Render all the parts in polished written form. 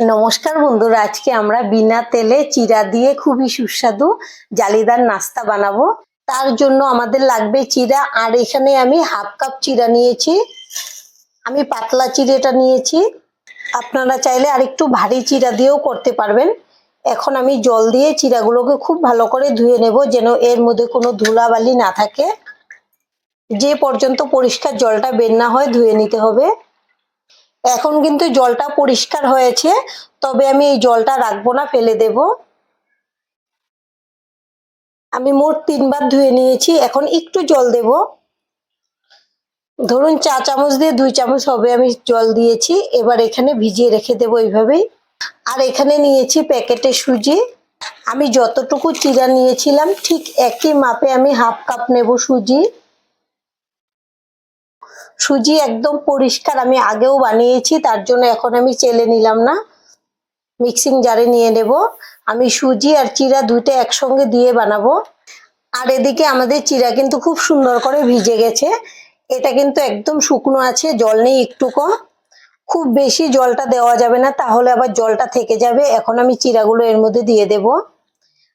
নমস্কার বন্ধুরা, আজকে আমরা বিনা তেলে চিড়া দিয়ে খুবই সুস্বাদু জালিদার নাস্তা বানাবো। তার জন্য আমাদের লাগবে চিড়া, আর এখানে আমি হাফ কাপ চিড়া নিয়েছি। আমি পাতলা চিড়েটা নিয়েছি, আপনারা চাইলে আরেকটু ভারী চিড়া দিয়েও করতে পারবেন। এখন আমি জল দিয়ে চিড়াগুলোকে খুব ভালো করে ধুয়ে নেব, যেন এর মধ্যে কোনো ধুলাবালি না থাকে। যে পর্যন্ত পরিষ্কার জলটা বের না হয় ধুয়ে নিতে হবে। এখন কিন্তু জলটা পরিষ্কার হয়েছে, তবে আমি এই জলটা রাখবো না, ফেলে দেব। আমি মোট 3বার ধুয়ে নিয়েছি। এখন একটু জল দেব, ধরুন 4 চামচ দিয়ে 2 চামচ হবে আমি জল দিয়েছি। এবার এখানে ভিজিয়ে রেখে দেবো এইভাবেই। আর এখানে নিয়েছি প্যাকেটের সুজি। আমি যতটুকু চিড়া নিয়েছিলাম ঠিক একই মাপে আমি হাফ কাপ নেব সুজি। সুজি একদম পরিষ্কার, আমি আগেও বানিয়েছি, তার জন্য এখন আমি চেলে নিলাম না, মিক্সিং জারে নিয়ে নেব। আমি সুজি আর চিড়া দুইটা একসঙ্গে দিয়ে বানাবো। আর এদিকে আমাদের চিড়া কিন্তু খুব সুন্দর করে ভিজে গেছে। এটা কিন্তু একদম শুকনো আছে, জল নেই একটুকু। খুব বেশি জলটা দেওয়া যাবে না, তাহলে আবার জলটা থেকে যাবে। এখন আমি চিড়াগুলো এর মধ্যে দিয়ে দেব।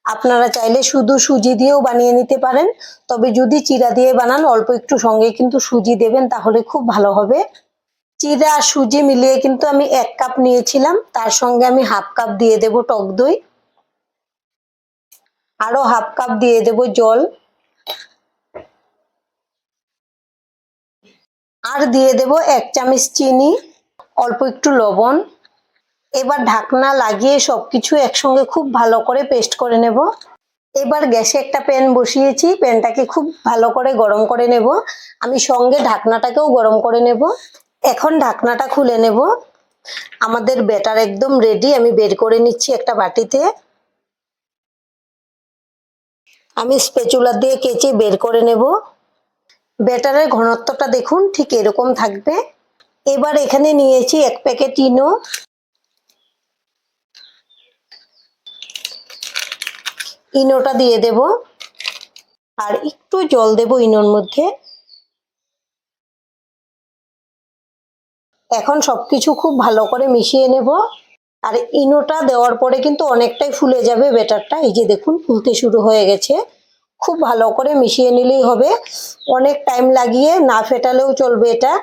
আপনারা চাইলে শুধু সুজি দিয়েও বানিয়ে নিতে পারেন, তবে যদি চিড়া দিয়ে বানান অল্প একটু সঙ্গে কিন্তু সুজি দেবেন, তাহলে খুব ভালো হবে। চিড়া আর সুজি মিলিয়ে কিন্তু আমি 1 কাপ নিয়েছিলাম, তার সঙ্গে আমি হাফ কাপ দিয়ে দেব টক দই, আরো হাফ কাপ দিয়ে দেব জল, আর দিয়ে দেব 1 চামচ চিনি, অল্প একটু লবণ। এবার ঢাকনা লাগিয়ে সবকিছু একসঙ্গে খুব ভালো করে পেস্ট করে নেব। এবার গ্যাসে একটা প্যান বসিয়েছি, প্যানটাকে খুব ভালো করে গরম করে নেব। আমি সঙ্গে ঢাকনাটাকেও গরম করে নেব। এখন ঢাকনাটা খুলে নেব। আমাদের ব্যাটার একদম রেডি, আমি বের করে নিচ্ছি একটা বাটিতে। আমি স্প্যাচুলা দিয়ে কেচে বের করে নেব। ব্যাটারের ঘনত্বটা দেখুন, ঠিক এরকম থাকবে। এবার এখানে নিয়েছি 1 প্যাকেট ইনো। ইনোটা দিয়ে দেব, আর একটু জল দেব ইনোর মধ্যে। এখন সবকিছু খুব ভালো করে মিশিয়ে নেব। আর ইনোটা দেওয়ার পরে কিন্তু অনেকটাই ফুলে যাবে ব্যাটারটা। এই যে দেখুন, ফুলতে শুরু হয়ে গেছে। খুব ভালো করে মিশিয়ে নিলেই হবে, অনেক টাইম লাগিয়ে না ফেটালেও চলবে এটা।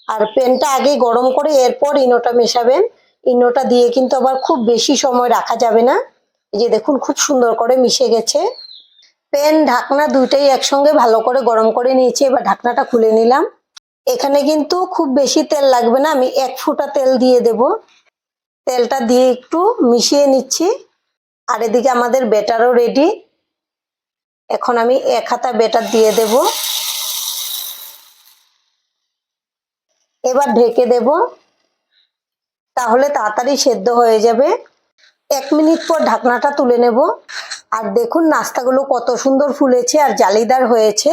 আর প্যানটা আগে গরম করে এরপর ইনোটা মেশাবেন। ইনোটা দিয়ে কিন্তু আবার খুব বেশি সময় রাখা যাবে না। এই যে দেখুন, খুব সুন্দর করে মিশে গেছে। প্যান ঢাকনা দুইটাই একসঙ্গে ভালো করে গরম করে নিয়েছি। এবার ঢাকনাটা খুলে নিলাম। এখানে কিন্তু খুব বেশি তেল লাগবে না, আমি 1 ফোঁটা তেল দিয়ে দেব। তেলটা দিয়ে একটু মিশিয়ে নিচ্ছি। আর এদিকে আমাদের ব্যাটারও রেডি। এখন আমি 1 হাতা ব্যাটার দিয়ে দেব। এবার ঢেকে দেব, তাহলে তাড়াতাড়ি সেদ্ধ হয়ে যাবে। 1 মিনিট পর ঢাকনাটা তুলে নেব। আর দেখুন নাস্তাগুলো কত সুন্দর ফুলেছে আর জালিদার হয়েছে।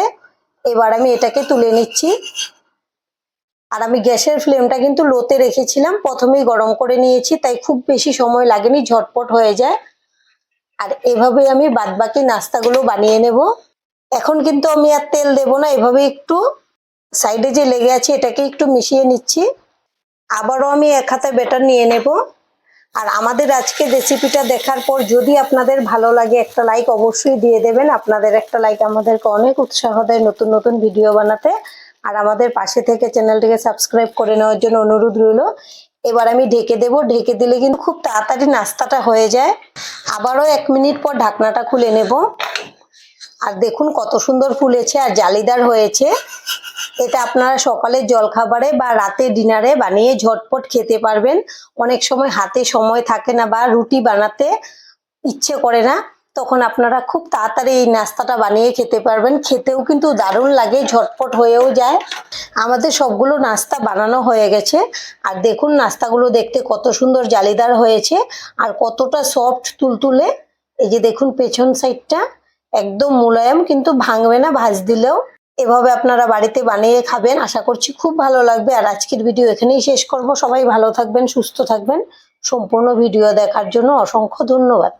এবার আমি এটাকে তুলে নিচ্ছি। আর আমি গ্যাসের ফ্লেমটা কিন্তু লোতে রেখেছিলাম, প্রথমেই গরম করে নিয়েছি, তাই খুব বেশি সময় লাগেনি, ঝটপট হয়ে যায়। আর এভাবে আমি বাদবাকি নাস্তাগুলো বানিয়ে নেব। এখন কিন্তু আমি আর তেল দেব না, এভাবে একটু সাইডে যে লেগে আছে এটাকে একটু মিশিয়ে নিচ্ছি। আবারও আমি 1 হাতা ব্যাটার নিয়ে নেব। আর আমাদের আজকে রেসিপিটা দেখার পর যদি আপনাদের ভালো লাগে, একটা লাইক অবশ্যই দিয়ে দেবেন। আপনাদের একটা লাইক আমাদেরকে অনেক উৎসাহ দেয় নতুন নতুন ভিডিও বানাতে। আর আমাদের পাশে থেকে চ্যানেলটিকে সাবস্ক্রাইব করে নেওয়ার জন্য অনুরোধ রইল। এবার আমি ঢেকে দেব। ঢেকে দিলে কিন্তু খুব তাড়াতাড়ি নাস্তাটা হয়ে যায়। আবারও 1 মিনিট পর ঢাকনাটা খুলে নেব। আর দেখুন কত সুন্দর ফুলেছে আর জালিদার হয়েছে। এটা আপনারা সকালের জলখাবারে বা রাতে ডিনারে বানিয়ে ঝটপট খেতে পারবেন। অনেক সময় হাতে সময় থাকে না বা রুটি বানাতে ইচ্ছে করে না, তখন আপনারা খুব তাড়াতাড়ি এই নাস্তাটা বানিয়ে খেতে পারবেন। খেতেও কিন্তু দারুণ লাগে, ঝটপট হয়েও যায়। আমাদের সবগুলো নাস্তা বানানো হয়ে গেছে। আর দেখুন নাস্তাগুলো দেখতে কত সুন্দর জালিদার হয়েছে আর কতটা সফট তুলতুলে। এই যে দেখুন পেছন সাইডটা একদম মোলায়েম, কিন্তু ভাঙবে না ভাঁজ দিলেও। এভাবে আপনারা বাড়িতে বানিয়ে খাবেন, আশা করছি খুব ভালো লাগবে। আর আজকের ভিডিও এখানেই শেষ করব। সবাই ভালো থাকবেন, সুস্থ থাকবেন। সম্পূর্ণ ভিডিও দেখার জন্য অসংখ্য ধন্যবাদ।